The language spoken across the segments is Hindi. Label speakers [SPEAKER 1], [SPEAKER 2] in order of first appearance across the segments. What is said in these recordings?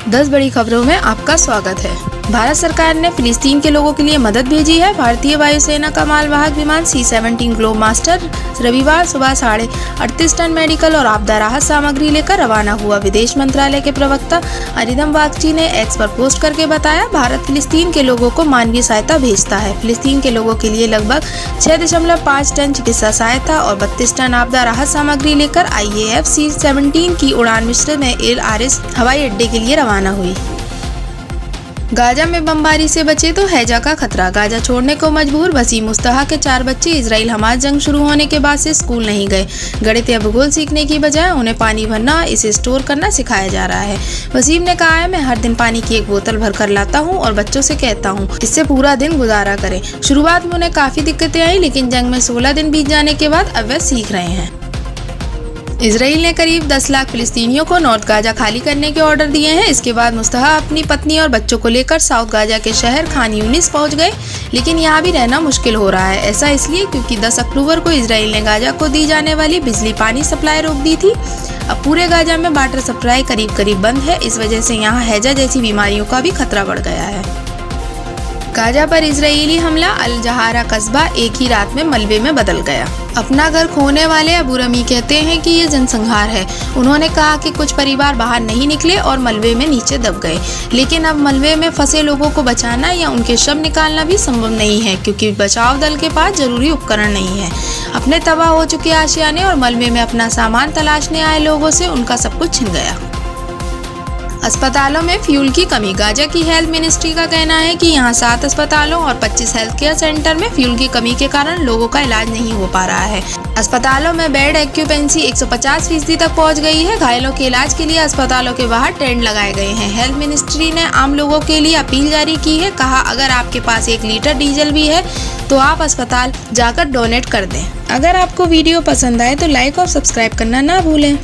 [SPEAKER 1] 10 बड़ी खबरों में आपका स्वागत है। भारत सरकार ने फिलिस्तीन के लोगों के लिए मदद भेजी है। भारतीय वायुसेना का मालवाहक विमान C-17 ग्लोब मास्टर रविवार सुबह 38.5 टन मेडिकल और आपदा राहत सामग्री लेकर रवाना हुआ। विदेश मंत्रालय के प्रवक्ता अरिंदम बागची ने एक्स पर पोस्ट करके बताया, भारत फिलिस्तीन के लोगों को मानवीय सहायता भेजता है। फिलिस्तीन के लोगों के लिए लगभग 6.5 टन चिकित्सा सहायता और 32 टन आपदा राहत सामग्री लेकर IAF C-17 की उड़ान मिस्र में LRS हवाई अड्डे के लिए रवाना हुई। गाजा में बमबारी से बचे तो हैजा का खतरा। गाजा छोड़ने को मजबूर वसीम मुस्तफा के 4 बच्चे इजराइल हमास जंग शुरू होने के बाद से स्कूल नहीं गए। गणित या भूगोल सीखने की बजाय उन्हें पानी भरना, इसे स्टोर करना सिखाया जा रहा है। वसीम ने कहा है, मैं हर दिन पानी की एक बोतल भर कर लाता हूँ और बच्चों से कहता हूँ इससे पूरा दिन गुजारा करें। शुरुआत में उन्हें काफी दिक्कतें आई, लेकिन जंग में 16 दिन बीत जाने के बाद अब वे सीख रहे हैं। इजराइल ने करीब 10 लाख फिलिस्तीनियों को नॉर्थ गाजा खाली करने के ऑर्डर दिए हैं। इसके बाद मुस्तफा अपनी पत्नी और बच्चों को लेकर साउथ गाजा के शहर खान यूनिस पहुंच गए, लेकिन यहां भी रहना मुश्किल हो रहा है। ऐसा इसलिए क्योंकि 10 अक्टूबर को इजराइल ने गाजा को दी जाने वाली बिजली पानी सप्लाई रोक दी थी। अब पूरे गाजा में वाटर सप्लाई करीब बंद है। इस वजह से यहाँ हैजा जैसी बीमारियों का भी खतरा बढ़ गया है। गाजा पर इजरायली हमला, अल जहारा कस्बा एक ही रात में मलबे में बदल गया। अपना घर खोने वाले अबू रमी कहते हैं कि ये जनसंहार है। उन्होंने कहा कि कुछ परिवार बाहर नहीं निकले और मलबे में नीचे दब गए, लेकिन अब मलबे में फंसे लोगों को बचाना या उनके शव निकालना भी संभव नहीं है, क्योंकि बचाव दल के पास जरूरी उपकरण नहीं है। अपने तबाह हो चुके आशियाने और मलबे में अपना सामान तलाशने आए लोगों से उनका सब कुछ छिन गया। अस्पतालों में फ्यूल की कमी। गाजा की हेल्थ मिनिस्ट्री का कहना है कि यहाँ 7 अस्पतालों और 25 हेल्थ केयर सेंटर में फ्यूल की कमी के कारण लोगों का इलाज नहीं हो पा रहा है। अस्पतालों में बेड एक्यूपेंसी 150% तक पहुँच गई है। घायलों के इलाज के लिए अस्पतालों के बाहर टेंट लगाए गए हैं। हेल्थ मिनिस्ट्री ने आम लोगों के लिए अपील जारी की है। कहा, अगर आपके पास 1 लीटर डीजल भी है तो आप अस्पताल जाकर डोनेट कर दें। अगर आपको वीडियो पसंद आए तो लाइक और सब्सक्राइब करना ना भूलें।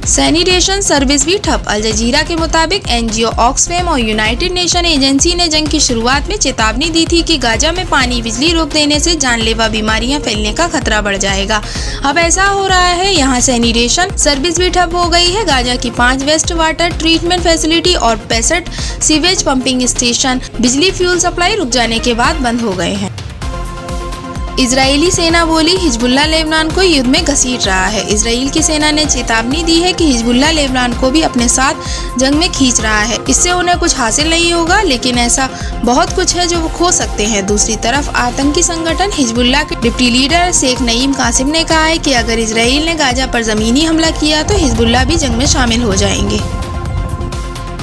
[SPEAKER 1] सैनिटेशन सर्विस भी ठप। अल जजीरा के मुताबिक NGO ऑक्सफैम और यूनाइटेड नेशन एजेंसी ने जंग की शुरुआत में चेतावनी दी थी कि गाजा में पानी बिजली रोक देने से जानलेवा बीमारियां फैलने का खतरा बढ़ जाएगा। अब ऐसा हो रहा है, यहाँ सैनिटेशन सर्विस भी ठप हो गई है। गाजा की 5 वेस्ट वाटर ट्रीटमेंट फैसिलिटी और 65 सीवेज पंपिंग स्टेशन बिजली फ्यूल सप्लाई रुक जाने के बाद बंद हो गए हैं। इजरायली सेना बोली, हिजबुल्ला लेबनान को युद्ध में घसीट रहा है। इजराइल की सेना ने चेतावनी दी है कि हिजबुल्ला लेबनान को भी अपने साथ जंग में खींच रहा है। इससे उन्हें कुछ हासिल नहीं होगा, लेकिन ऐसा बहुत कुछ है जो वो खो सकते हैं। दूसरी तरफ आतंकी संगठन हिजबुल्ला के डिप्टी लीडर शेख नईम कासिम ने कहा है कि अगर इजराइल ने गाजा पर जमीनी हमला किया तो हिजबुल्ला भी जंग में शामिल हो जाएंगे।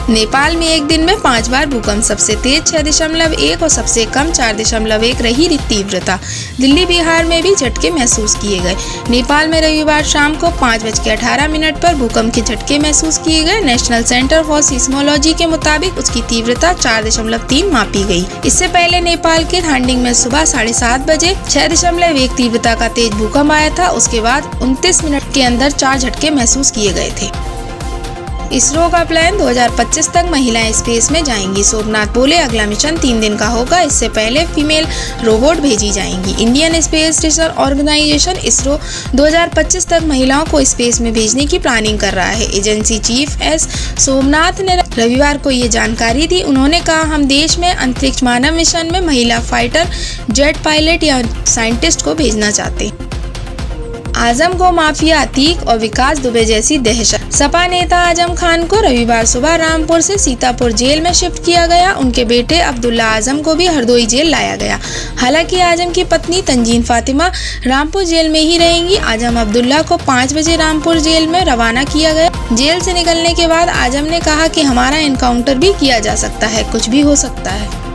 [SPEAKER 1] नेपाल में एक दिन में 5 बार भूकंप, सबसे तेज 6.1 और सबसे कम 4.1 रही तीव्रता। दिल्ली बिहार में भी झटके महसूस किए गए। नेपाल में रविवार शाम को 5:18 पर भूकंप के झटके महसूस किए गए। नेशनल सेंटर फॉर सिस्मोलॉजी के मुताबिक उसकी तीव्रता 4.3 मापी गई। इससे पहले नेपाल के धांडिंग में सुबह 7:30 बजे 6.1 तीव्रता का तेज भूकंप आया था। उसके बाद 29 मिनट के अंदर 4 झटके महसूस किए गए थे। इसरो का प्लान 2025 तक महिलाएं स्पेस में जाएंगी। सोमनाथ बोले, अगला मिशन 3 दिन का होगा। इससे पहले फीमेल रोबोट भेजी जाएंगी। Indian space research organisation ISRO 2025 तक महिलाओं को स्पेस में भेजने की प्लानिंग कर रहा है। एजेंसी चीफ S सोमनाथ ने रविवार को ये जानकारी दी। उन्होंने कहा, हम देश में अंतरिक्ष मानव मिशन में महिला फाइटर जेट पायलट या साइंटिस्ट को भेजना चाहते हैं। आजम को माफिया अतीक और विकास दुबे जैसी दहशत। सपा नेता आजम खान को रविवार सुबह रामपुर से सीतापुर जेल में शिफ्ट किया गया। उनके बेटे अब्दुल्ला आजम को भी हरदोई जेल लाया गया। हालांकि आजम की पत्नी तंजीन फातिमा रामपुर जेल में ही रहेंगी। आजम अब्दुल्ला को 5 बजे रामपुर जेल में रवाना किया गया। जेल से निकलने के बाद आजम ने कहा कि हमारा एनकाउंटर भी किया जा सकता है, कुछ भी हो सकता है।